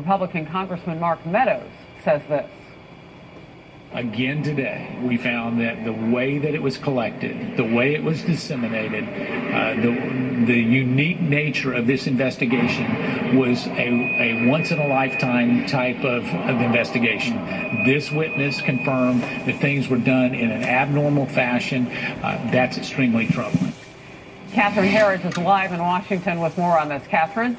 Republican Congressman Mark Meadows says this. Again today, we found that the way that it was collected, the way it was disseminated, the unique nature of this investigation was a once-in-a-lifetime type of investigation. This witness confirmed that things were done in an abnormal fashion. That's extremely troubling. Catherine Harris is live in Washington with more on this. Catherine?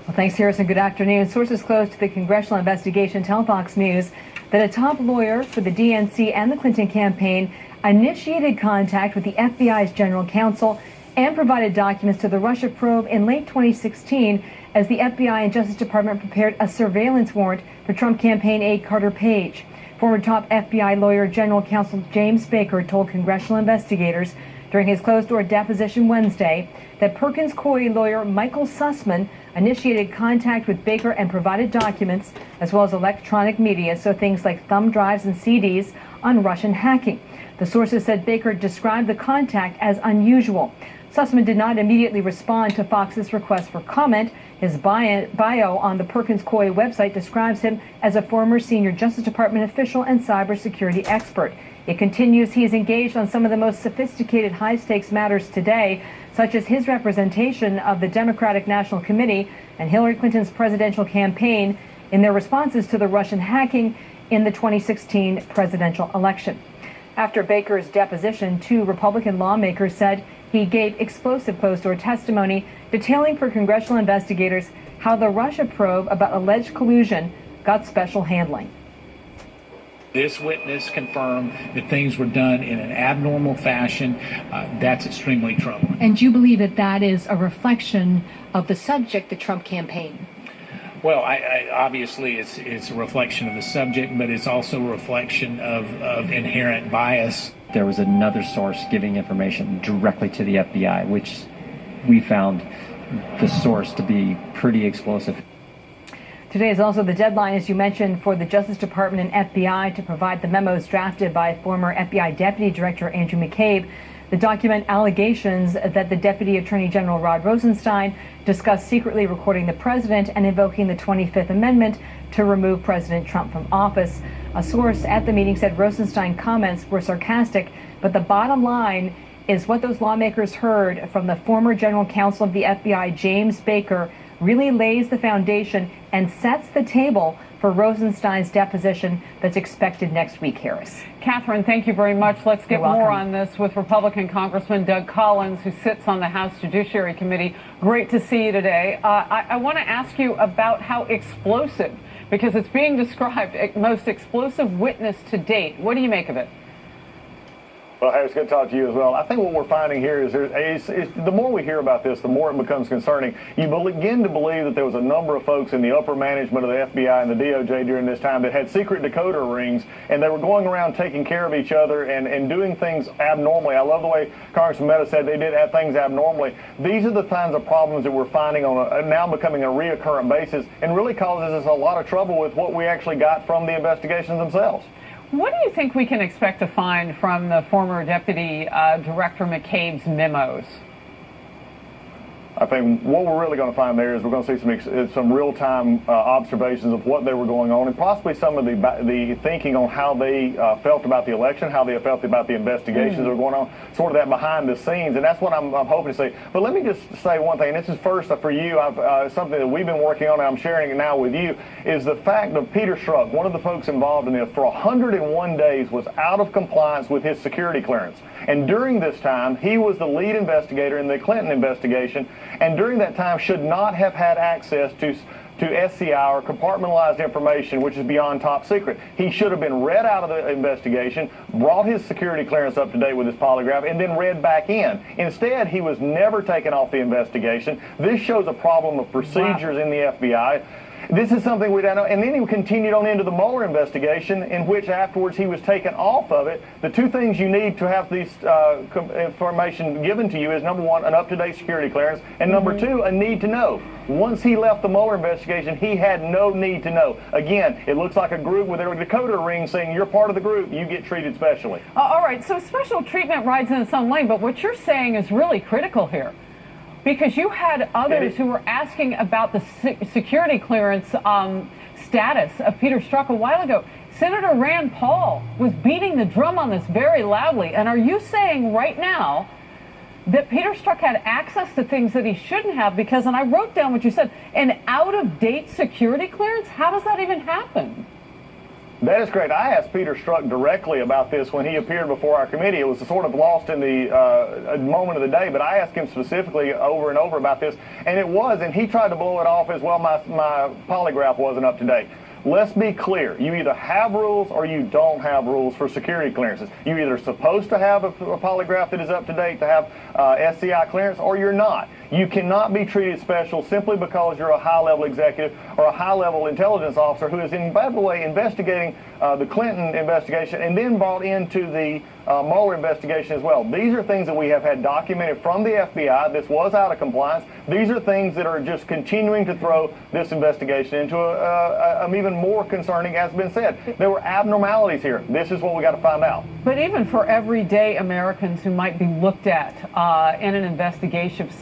Well, thanks, Harrison. Good afternoon. Sources close to the congressional investigation tell Fox News that a top lawyer for the DNC and the Clinton campaign initiated contact with the FBI's general counsel and provided documents to the Russia probe in late 2016 as the FBI and Justice Department prepared a surveillance warrant for Trump campaign aide Carter Page. Former top FBI lawyer general counsel James Baker told congressional investigators during his closed-door deposition Wednesday that Perkins Coie lawyer Michael Sussman initiated contact with Baker and provided documents as well as electronic media, so things like thumb drives and CDs on Russian hacking. The sources said Baker described the contact as unusual. Sussman did not immediately respond to Fox's request for comment. His bio on the Perkins Coie website describes him as a former senior Justice Department official and cybersecurity expert. It continues he is engaged on some of the most sophisticated high-stakes matters today, such as his representation of the Democratic National Committee and Hillary Clinton's presidential campaign in their responses to the Russian hacking in the 2016 presidential election. After Baker's deposition, two Republican lawmakers said he gave explosive closed-door testimony detailing for congressional investigators how the Russia probe about alleged collusion got special handling. This witness confirmed that things were done in an abnormal fashion. That's extremely troubling. And you believe that that is a reflection of the subject, the Trump campaign? Well, obviously it's a reflection of the subject, but it's also a reflection of inherent bias. There was another source giving information directly to the FBI, which we found the source to be pretty explosive. Today is also the deadline, as you mentioned, for the Justice Department and FBI to provide the memos drafted by former FBI Deputy Director Andrew McCabe. The document allegations that the Deputy Attorney General Rod Rosenstein discussed secretly recording the president and invoking the 25th Amendment to remove President Trump from office. A source at the meeting said Rosenstein comments were sarcastic, but the bottom line is what those lawmakers heard from the former general counsel of the FBI, James Baker, really lays the foundation and sets the table for Rosenstein's deposition that's expected next week, Harris. Catherine, thank you very much. Let's get You're welcome. more on this with Republican Congressman Doug Collins, who sits on the House Judiciary Committee. Great to see you today. I want to ask you about how explosive, because it's being described most explosive witness to date. What do you make of it? Well, Harris, good to talk to you as well. I think what we're finding here is the more we hear about this, the more it becomes concerning. You begin to believe that there was a number of folks in the upper management of the FBI and the DOJ during this time that had secret decoder rings, and they were going around taking care of each other and doing things abnormally. I love the way Congressman Meadows said they did have things abnormally. These are the kinds of problems that we're finding on now becoming a reoccurrent basis, and really causes us a lot of trouble with what we actually got from the investigations themselves. What do you think we can expect to find from the former Deputy Director McCabe's memos? I think what we're really going to find there is we're going to see some real-time observations of what they were going on, and possibly some of the thinking on how they felt about the election, how they felt about the investigations that were going on, sort of that behind the scenes, and that's what I'm hoping to see. But let me just say one thing, and this is first for you, something that we've been working on, and I'm sharing it now with you, is the fact of Peter Strzok, one of the folks involved in this, for 101 days was out of compliance with his security clearance. And during this time, he was the lead investigator in the Clinton investigation, and during that time should not have had access to SCI or compartmentalized information, which is beyond top secret. He should have been read out of the investigation, brought his security clearance up to date with his polygraph, and then read back in. Instead, he was never taken off the investigation. This shows a problem of procedures in the FBI. This is something we don't know. And then he continued on into the Mueller investigation, in which afterwards he was taken off of it. The two things you need to have this information given to you is, number one, an up-to-date security clearance, and number two, a need to know. Once he left the Mueller investigation, he had no need to know. Again, it looks like a group with a decoder ring saying you're part of the group, you get treated specially. All right, so special treatment rides in its own lane, but what you're saying is really critical here. Because you had others who were asking about the security clearance status of Peter Strzok a while ago. Senator Rand Paul was beating the drum on this very loudly. And are you saying right now that Peter Strzok had access to things that he shouldn't have? Because, and I wrote down what you said, an out-of-date security clearance? How does that even happen? That is correct. I asked Peter Strzok directly about this when he appeared before our committee. It was sort of lost in the moment of the day, but I asked him specifically over and over about this, and it was, and he tried to blow it off as well. My polygraph wasn't up to date. Let's be clear. You either have rules or you don't have rules for security clearances. You're either supposed to have a polygraph that is up to date to have SCI clearance, or you're not. You cannot be treated special simply because you're a high-level executive or a high-level intelligence officer who is, by the way, investigating the Clinton investigation and then brought into the Mueller investigation as well. These are things that we have had documented from the FBI. This was out of compliance. These are things that are just continuing to throw this investigation into an even more concerning, as has been said. There were abnormalities here. This is what we got to find out. But even for everyday Americans who might be looked at in an investigative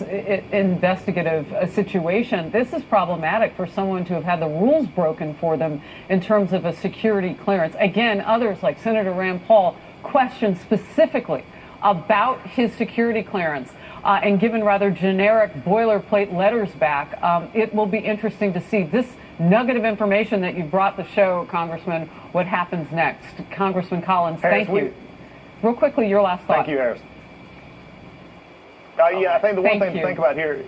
situation, this is problematic for someone to have had the rules broken for them in terms of a security clearance. Again, others like Senator Rand Paul questioned specifically about his security clearance and given rather generic boilerplate letters back. It will be interesting to see this nugget of information that you brought the show, Congressman, what happens next. Congressman Collins, thank you. Real quickly, your last thought. Thank you, Harris. Yeah, I think the one thing to think about here.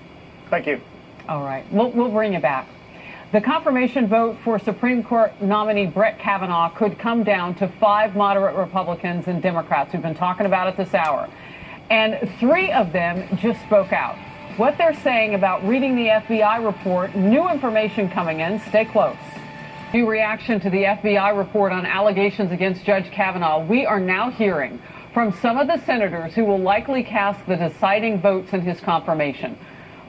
Thank you. All right. We'll bring you back. The confirmation vote for Supreme Court nominee Brett Kavanaugh could come down to 5 moderate Republicans and Democrats. We've been talking about it this hour. And 3 of them just spoke out. What they're saying about reading the FBI report, new information coming in, stay close. New reaction to the FBI report on allegations against Judge Kavanaugh. We are now hearing from some of the senators who will likely cast the deciding votes in his confirmation.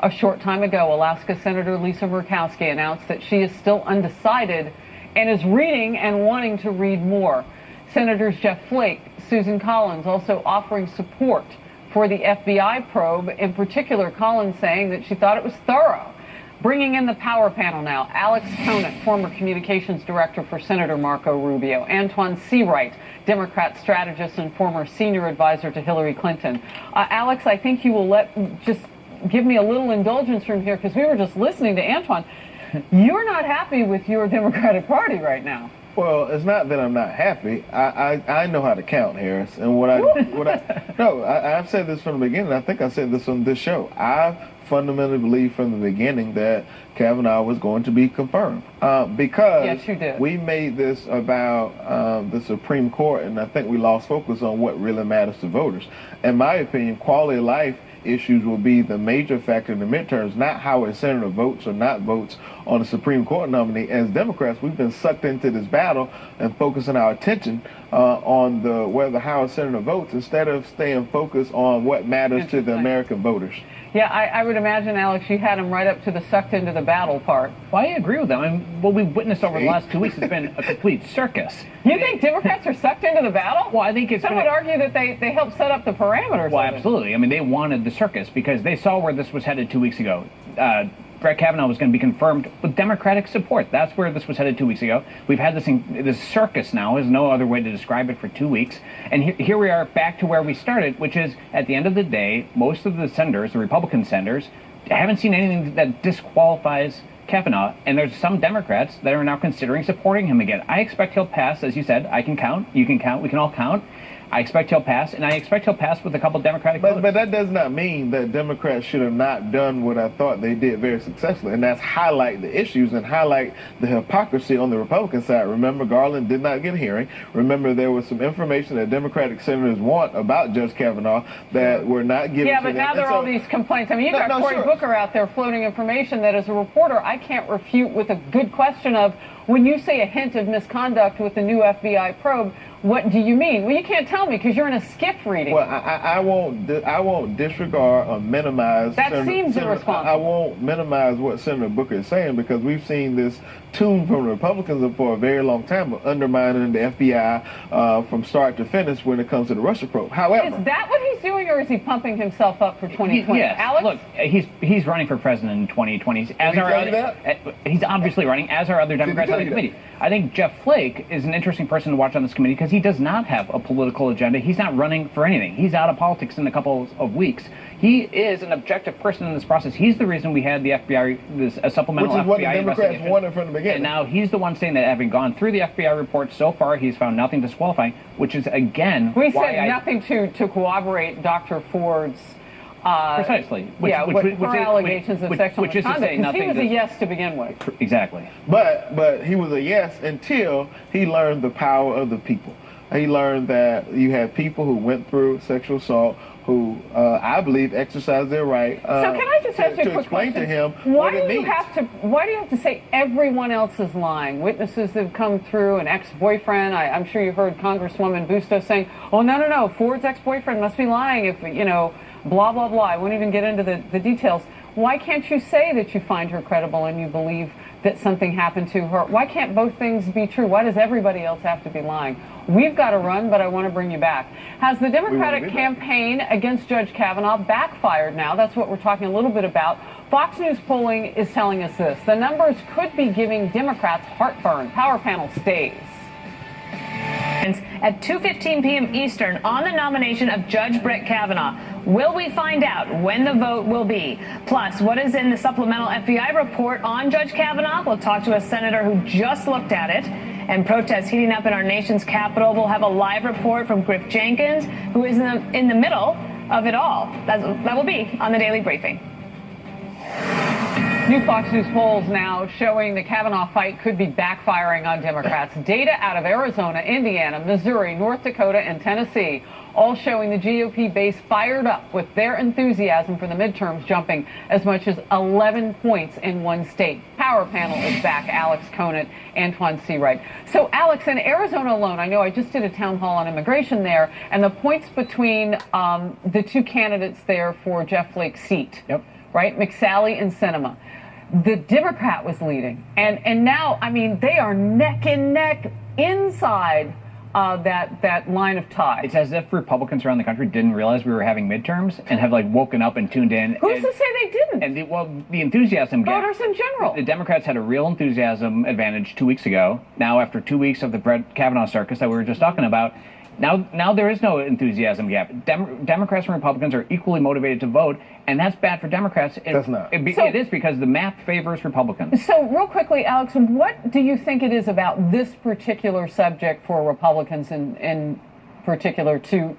A short time ago, Alaska Senator Lisa Murkowski announced that she is still undecided and is reading and wanting to read more. Senators Jeff Flake, Susan Collins also offering support for the FBI probe, in particular Collins saying that she thought it was thorough. Bringing in the power panel now, Alex Conant, former communications director for Senator Marco Rubio, Antoine Seawright, Democrat strategist and former senior advisor to Hillary Clinton. Alex, I think you will just give me a little indulgence from here, because we were just listening to Antoine. You're not happy with your Democratic Party right now. Well, it's not that I'm not happy. I know how to count, Harris. And I've said this from the beginning. I think I said this on this show. I fundamentally believe from the beginning that Kavanaugh was going to be confirmed because yes, you did. We made this about the Supreme Court, and I think we lost focus on what really matters to voters. In my opinion, quality of life issues will be the major factor in the midterms, not how a senator votes or not votes on a Supreme Court nominee. As Democrats, we've been sucked into this battle and focusing our attention on how a senator votes instead of staying focused on what matters to the American voters. Yeah, I would imagine, Alex, you had him right up to the sucked into the battle part. Well, I agree with them. I mean, what we've witnessed over the last 2 weeks has been a complete circus. You think Democrats are sucked into the battle? Well, I think it's Some would argue that they helped set up the parameters. Well, absolutely. I mean, they wanted the circus because they saw where this was headed 2 weeks ago. Brett Kavanaugh was going to be confirmed with Democratic support. That's where this was headed 2 weeks ago. We've had this circus now, is no other way to describe it, for 2 weeks. And here we are back to where we started, which is, at the end of the day, most of the senators, the Republican senators, haven't seen anything that disqualifies Kavanaugh. And there's some Democrats that are now considering supporting him again. I expect he'll pass. As you said, I can count, you can count, we can all count. I expect he'll pass, and I expect he'll pass with a couple Democratic voters. But that does not mean that Democrats should have not done what I thought they did very successfully, and that's highlight the issues and highlight the hypocrisy on the Republican side. Remember, Garland did not get a hearing. Remember, there was some information that Democratic senators want about Judge Kavanaugh that were not given to them. Yeah, but now there are all these complaints. I mean, you've got Cory Booker out there floating information that, as a reporter, I can't refute with a good question of, when you say a hint of misconduct with the new FBI probe, What do you mean? Well, you can't tell me because you're in a skiff reading. Well, I won't disregard or minimize. That seems irresponsible. I won't minimize what Senator Booker is saying, because we've seen this tune from the Republicans for a very long time, undermining the FBI from start to finish when it comes to the Russia probe. However, is that what he's doing, or is he pumping himself up for 2020? Yes. Alex? Look, he's running for president in 2020. He's obviously running, as are other Democrats on the committee. I think Jeff Flake is an interesting person to watch on this committee because he does not have a political agenda. He's not running for anything. He's out of politics in a couple of weeks. He is an objective person in this process. He's the reason we had the FBI, a supplemental FBI investigation. Which is what the Democrats wanted from the beginning. And now he's the one saying that having gone through the FBI report so far, he's found nothing disqualifying, which is, again, we said nothing to corroborate Dr. Ford's precisely. Allegations of sexual misconduct, because he was a yes to begin with. Exactly. But he was a yes until he learned the power of the people. He learned that you had people who went through sexual assault who, I believe, exercised their right. So can I just ask you a quick explain question? to him why what it do you means. Why do you have to say everyone else is lying? Witnesses have come through, an ex-boyfriend. I'm sure you heard Congresswoman Bustos saying, "Oh no, Ford's ex-boyfriend must be lying if blah blah blah." I won't even get into the details. Why can't you say that you find her credible and you believe that something happened to her? Why can't both things be true? Why does everybody else have to be lying? We've got to run, but I want to bring you back. Has the Democratic campaign against Judge Kavanaugh backfired now? That's what we're talking a little bit about. Fox News polling is telling us this. The numbers could be giving Democrats heartburn. Power panel stays. At 2:15 p.m. Eastern on the nomination of Judge Brett Kavanaugh. Will we find out when the vote will be? Plus, what is in the supplemental FBI report on Judge Kavanaugh? We'll talk to a senator who just looked at it. And protests heating up in our nation's capital. We'll have a live report from Griff Jenkins, who is in the middle of it all. That will be on the Daily Briefing. New Fox News polls now showing the Kavanaugh fight could be backfiring on Democrats. Data out of Arizona, Indiana, Missouri, North Dakota, and Tennessee, all showing the GOP base fired up with their enthusiasm for the midterms jumping as much as 11 points in one state. Power panel is back. Alex Conant, Antoine Seawright. So, Alex, in Arizona alone, I know I just did a town hall on immigration there, and the points between the two candidates there for Jeff Flake's seat, right, McSally and Sinema, the Democrat was leading. And now, I mean, they are neck and neck inside that line of tie. It's as if Republicans around the country didn't realize we were having midterms and have woken up and tuned in. Who's to say they didn't? And the enthusiasm gap. Voters in general. The Democrats had a real enthusiasm advantage 2 weeks ago. Now, after 2 weeks of the Brett Kavanaugh circus that we were just talking about, now there is no enthusiasm gap. Democrats and Republicans are equally motivated to vote, and that's bad for Democrats. That's not. It is because the map favors Republicans. So, real quickly, Alex, what do you think it is about this particular subject for Republicans in particular to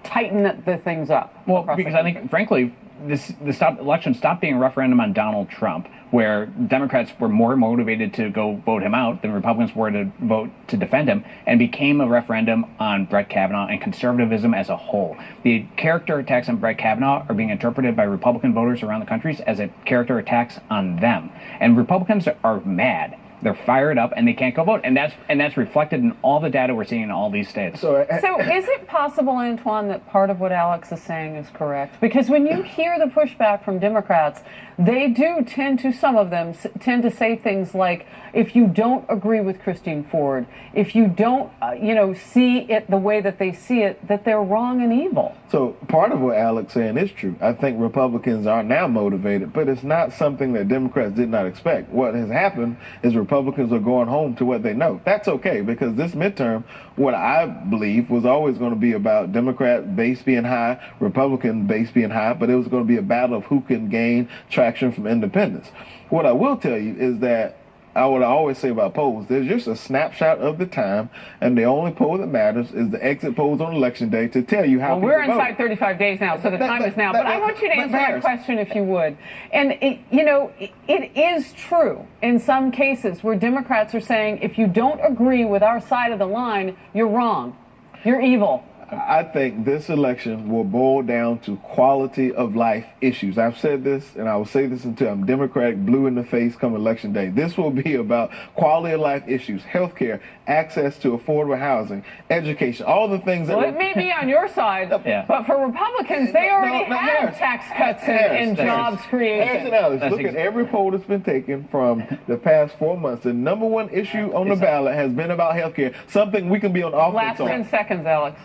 tighten the things up? Well, because I think, frankly, the election stopped being a referendum on Donald Trump, where Democrats were more motivated to go vote him out than Republicans were to vote to defend him, and became a referendum on Brett Kavanaugh and conservatism as a whole. The character attacks on Brett Kavanaugh are being interpreted by Republican voters around the country as a character attacks on them. And Republicans are mad. They're fired up and they can't go vote, and that's reflected in all the data we're seeing in all these states. So is it possible, Antoine, that part of what Alex is saying is correct? Because when you hear the pushback from Democrats, they do some of them tend to say things like, if you don't agree with Christine Ford, if you don't, see it the way that they see it, that they're wrong and evil. So part of what Alex is saying is true. I think Republicans are now motivated, but it's not something that Democrats did not expect. What has happened is Republicans are going home to what they know. That's okay, because this midterm, what I believe was always going to be about Democrat base being high, Republican base being high, but it was going to be a battle of who can gain traction from independents. What I will tell you is that what I always say about polls, there's just a snapshot of the time, and the only poll that matters is the exit polls on Election Day to tell you how people we're inside vote. 35 days now, so the time is now. But I want you to answer my question, if you would. And, it is true in some cases where Democrats are saying, if you don't agree with our side of the line, you're wrong. You're evil. I think this election will boil down to quality of life issues. I've said this, and I will say this until I'm Democratic blue in the face come election day. This will be about quality of life issues, health care, access to affordable housing, education, all the things that... Well, it may be on your side, but for Republicans, they already have tax cuts and jobs creation. Harris and Alex, look at every poll that's been taken from the past 4 months. The number one issue on the ballot has been about health care, something we can be on offense on. Last 10 seconds, Alex.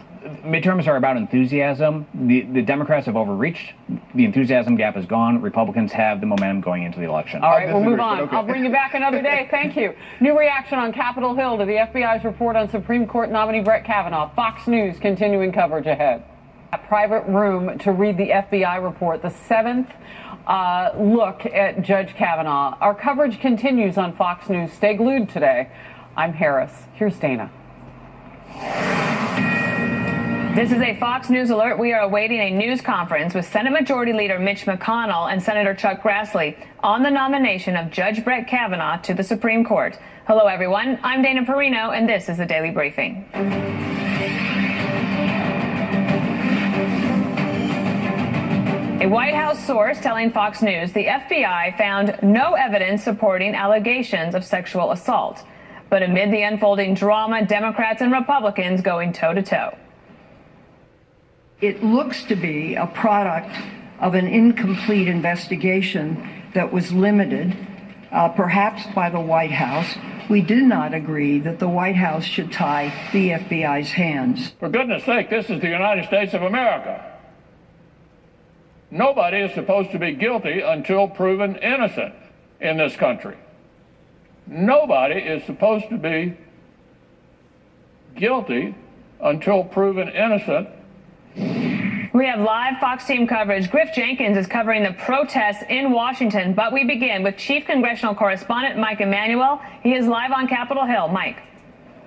Midterms are about enthusiasm. The Democrats have overreached. The enthusiasm gap is gone. Republicans have the momentum going into the election. All right, we'll move on. Okay. I'll bring you back another day. Thank you. New reaction on Capitol Hill to the FBI's report on Supreme Court nominee Brett Kavanaugh. Fox News continuing coverage ahead. A private room to read the FBI report, the seventh look at Judge Kavanaugh. Our coverage continues on Fox News. Stay glued today. I'm Harris. Here's Dana. This is a Fox News alert. We are awaiting a news conference with Senate Majority Leader Mitch McConnell and Senator Chuck Grassley on the nomination of Judge Brett Kavanaugh to the Supreme Court. Hello, everyone. I'm Dana Perino, and this is the Daily Briefing. A White House source telling Fox News the FBI found no evidence supporting allegations of sexual assault. But amid the unfolding drama, Democrats and Republicans going toe-to-toe. It looks to be a product of an incomplete investigation that was limited, perhaps by the White House. We did not agree that the White House should tie the FBI's hands. For goodness sake, this is the United States of America. Nobody is supposed to be guilty until proven innocent in this country. Nobody is supposed to be guilty until proven innocent. We have live Fox team coverage. Griff Jenkins is covering the protests in Washington, but we begin with Chief Congressional Correspondent Mike Emanuel. He is live on Capitol Hill. Mike.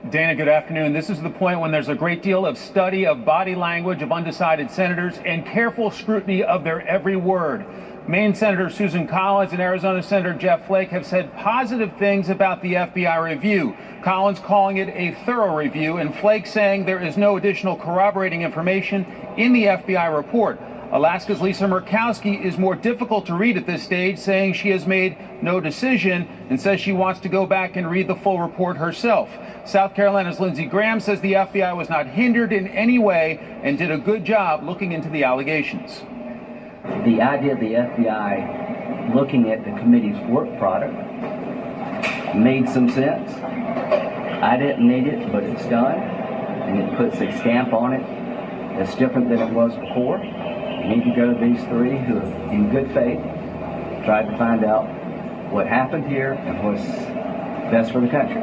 Dana, good afternoon. This is the point when there's a great deal of study of body language of undecided senators and careful scrutiny of their every word. Maine Senator Susan Collins and Arizona Senator Jeff Flake have said positive things about the FBI review. Collins calling it a thorough review, and Flake saying there is no additional corroborating information in the FBI report. Alaska's Lisa Murkowski is more difficult to read at this stage, saying she has made no decision and says she wants to go back and read the full report herself. South Carolina's Lindsey Graham says the FBI was not hindered in any way and did a good job looking into the allegations. The idea of the FBI looking at the committee's work product made some sense. I didn't need it, but it's done, and it puts a stamp on it that's different than it was before. You need to go to these three who have, in good faith, tried to find out what happened here and what's best for the country.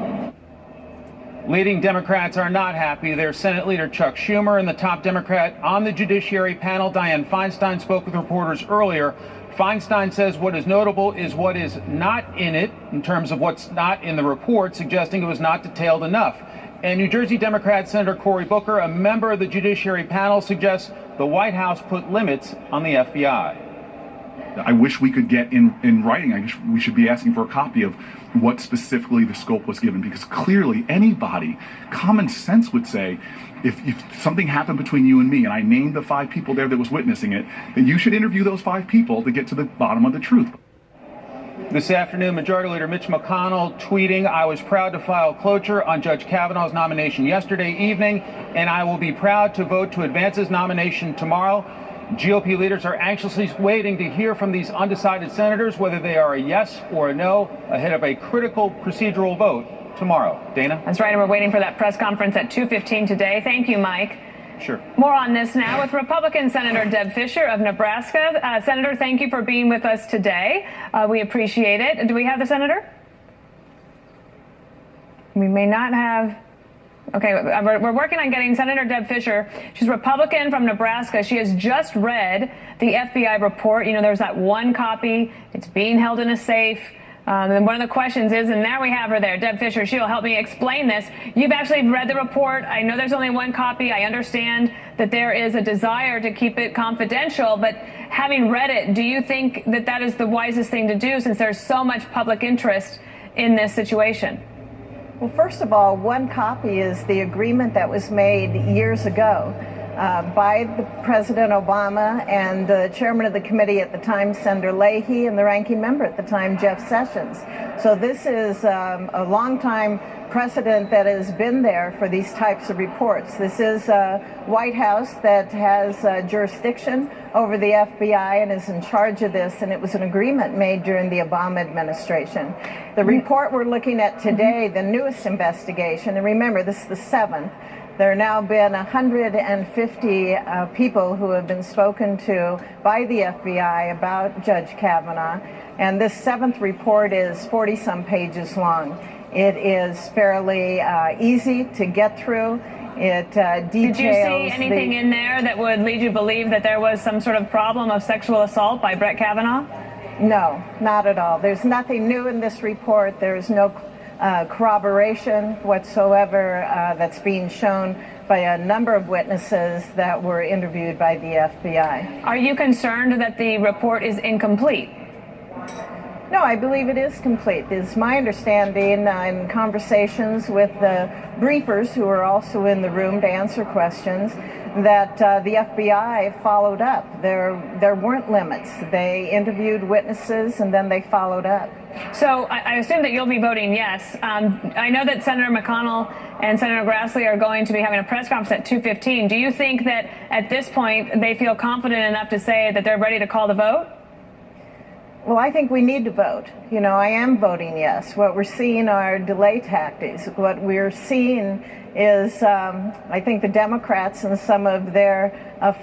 Leading Democrats are not happy. Their Senate leader Chuck Schumer and the top Democrat on the Judiciary panel, Dianne Feinstein, spoke with reporters earlier. Feinstein says what is notable is what is not in it, in terms of what's not in the report, suggesting it was not detailed enough. And New Jersey Democrat Senator Cory Booker, a member of the Judiciary panel, suggests the White House put limits on the FBI. I wish we could get in writing. I wish we should be asking for a copy of what specifically the scope was given, because clearly anybody, common sense would say, if something happened between you and me and I named the 5 people there that was witnessing it, then you should interview those 5 people to get to the bottom of the truth. This afternoon, Majority Leader Mitch McConnell tweeting, "I was proud to file cloture on Judge Kavanaugh's nomination yesterday evening, and I will be proud to vote to advance his nomination tomorrow." GOP leaders are anxiously waiting to hear from these undecided senators whether they are a yes or a no ahead of a critical procedural vote tomorrow. Dana? That's right, and we're waiting for that press conference at 2:15 today. Thank you, Mike. Sure. More on this now with Republican Senator Deb Fischer of Nebraska. Senator, thank you for being with us today. We appreciate it. Do we have the senator? We may not have. Okay, we're working on getting Senator Deb Fischer. She's Republican from Nebraska. She has just read the FBI report. You know, there's that one copy. It's being held in a safe. And one of the questions is, and now we have her there, Deb Fischer. She'll help me explain this. You've actually read the report. I know there's only one copy. I understand that there is a desire to keep it confidential. But having read it, do you think that that is the wisest thing to do since there's so much public interest in this situation? Well, first of all, one copy is the agreement that was made years ago. by President Obama and the chairman of the committee at the time, Senator Leahy, and the ranking member at the time, Jeff Sessions. So this is a long-time precedent that has been there for these types of reports. This is a White House that has jurisdiction over the FBI and is in charge of this, and it was an agreement made during the Obama administration. The report we're looking at today, the newest investigation, and remember, this is the 7th, there have now been 150 people who have been spoken to by the FBI about Judge Kavanaugh, and this 7th report is 40-some pages long. It is fairly easy to get through. It details. Did you see anything in there that would lead you to believe that there was some sort of problem of sexual assault by Brett Kavanaugh? No, not at all. There's nothing new in this report. There's no corroboration whatsoever that's being shown by a number of witnesses that were interviewed by the FBI. Are you concerned that the report is incomplete? No, I believe it is complete. It's my understanding in conversations with the briefers who were also in the room to answer questions that the FBI followed up. There weren't limits. They interviewed witnesses and then they followed up. So I assume that you'll be voting yes. I know that Senator McConnell and Senator Grassley are going to be having a press conference at 2:15. Do you think that at this point they feel confident enough to say that they're ready to call the vote? Well, I think we need to vote. You know, I am voting yes. What we're seeing are delay tactics. What we're seeing is, I think the Democrats and some of their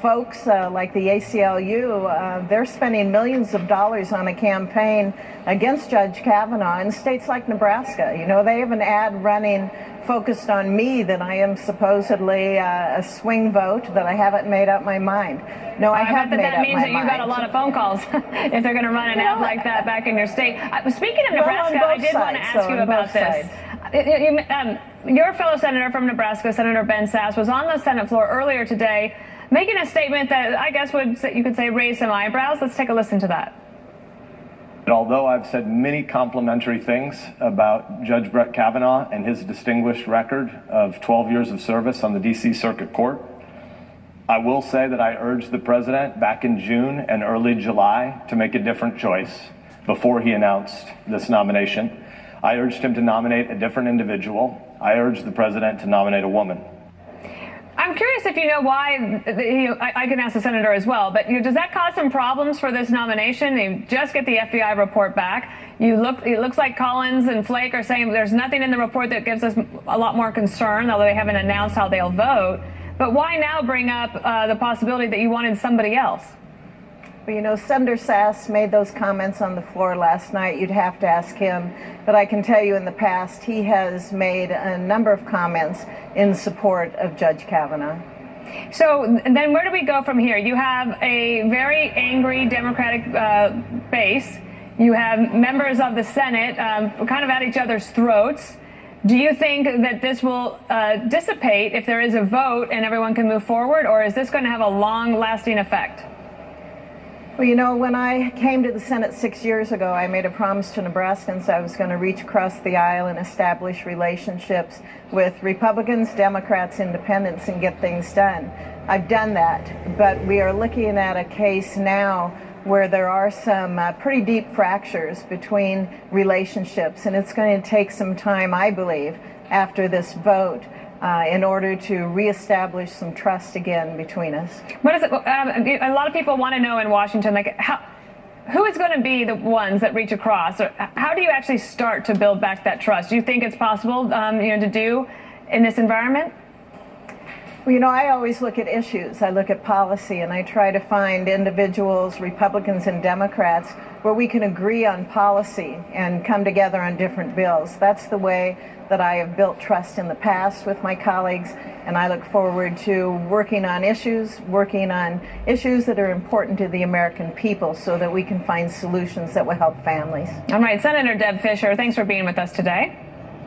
folks, like the ACLU, they're spending millions of dollars on a campaign against Judge Kavanaugh in states like Nebraska. You know, they have an ad running focused on me that I am supposedly a swing vote, that I haven't made up my mind. No, I have made up my mind. That means that you got a lot of phone calls if they're going to run an ad like that back in your state. Speaking of Nebraska, I did want to ask you about this. Your fellow senator from Nebraska, Senator Ben Sasse, was on the Senate floor earlier today making a statement that I guess you could say raised some eyebrows. Let's take a listen to that. Although I've said many complimentary things about Judge Brett Kavanaugh and his distinguished record of 12 years of service on the D.C. Circuit Court, I will say that I urged the president back in June and early July to make a different choice before he announced this nomination. I urged him to nominate a different individual. I urged the president to nominate a woman. I'm curious if you know why. I can ask the senator as well, but does that cause some problems for this nomination? You just get the FBI report back. It looks like Collins and Flake are saying there's nothing in the report that gives us a lot more concern, although they haven't announced how they'll vote. But why now bring up the possibility that you wanted somebody else? Well, you know, Senator Sasse made those comments on the floor last night. You'd have to ask him. But I can tell you in the past, he has made a number of comments in support of Judge Kavanaugh. So then where do we go from here? You have a very angry Democratic base. You have members of the Senate kind of at each other's throats. Do you think that this will dissipate if there is a vote and everyone can move forward, or is this going to have a long-lasting effect? Well, you know, when I came to the Senate 6 years ago, I made a promise to Nebraskans I was going to reach across the aisle and establish relationships with Republicans, Democrats, Independents, and get things done. I've done that, but we are looking at a case now where there are some pretty deep fractures between relationships, and it's going to take some time, I believe, after this vote in order to reestablish some trust again between us. What is it? A lot of people want to know in Washington, like, who is going to be the ones that reach across? Or how do you actually start to build back that trust? Do you think it's possible, to do in this environment? Well, you know, I always look at issues. I look at policy, and I try to find individuals, Republicans and Democrats, where we can agree on policy and come together on different bills. That's the way that I have built trust in the past with my colleagues, and I look forward to working on issues that are important to the American people so that we can find solutions that will help families. All right, Senator Deb Fischer, thanks for being with us today.